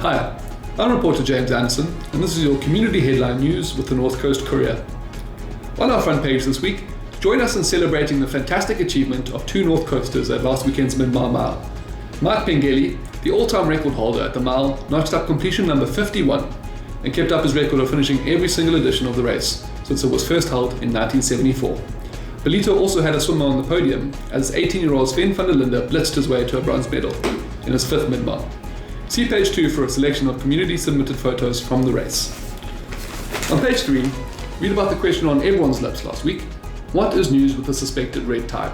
Hi, I'm reporter James Anderson, and this is your community headline news with the North Coast Courier. On our front page this week, join us in celebrating the fantastic achievement of two North Coasters at last weekend's Mid-Mile Mile. Mike Pengeli, the all-time record holder at the mile, notched up completion number 51 and kept up his record of finishing every single edition of the race since it was first held in 1974. Belito also had a swimmer on the podium as 18-year-old Sven van der Linde blitzed his way to a bronze medal in his fifth mid-mile. See page 2 for a selection of community-submitted photos from the race. On page 3, read about the question on everyone's lips last week: what is news with the suspected red tide?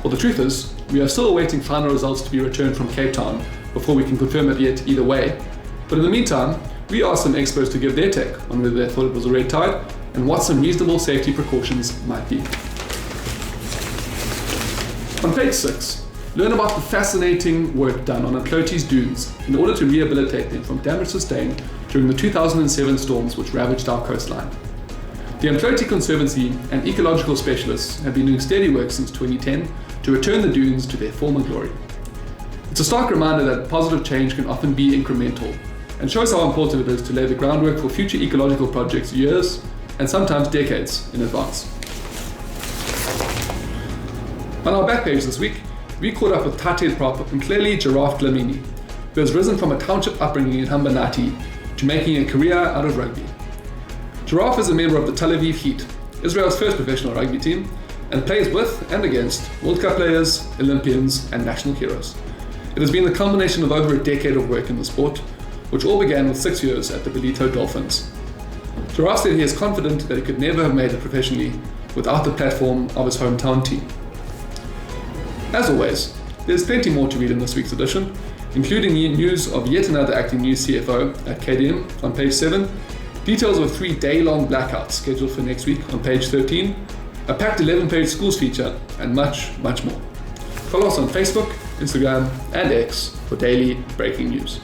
Well, the truth is, we are still awaiting final results to be returned from Cape Town before we can confirm it yet either way. But in the meantime, we asked some experts to give their take on whether they thought it was a red tide and what some reasonable safety precautions might be. On page 6, learn about the fascinating work done on Amploti's dunes in order to rehabilitate them from damage sustained during the 2007 storms which ravaged our coastline. The Amploti Conservancy and ecological specialists have been doing steady work since 2010 to return the dunes to their former glory. It's a stark reminder that positive change can often be incremental, and shows how important it is to lay the groundwork for future ecological projects years and sometimes decades in advance. On our back page this week, we caught up with Tate Prop and clearly Giraffe Glamini, who has risen from a township upbringing in Hambanati to making a career out of rugby. Giraffe is a member of the Tel Aviv Heat, Israel's first professional rugby team, and plays with and against World Cup players, Olympians, and national heroes. It has been the culmination of over a decade of work in the sport, which all began with 6 years at the Belito Dolphins. Giraffe said he is confident that he could never have made it professionally without the platform of his hometown team. As always, there's plenty more to read in this week's edition, including news of yet another acting new CFO at KDM on page 7, details of 3 day-long blackouts scheduled for next week on page 13, a packed 11-page schools feature, and much, much more. Follow us on Facebook, Instagram, and X for daily breaking news.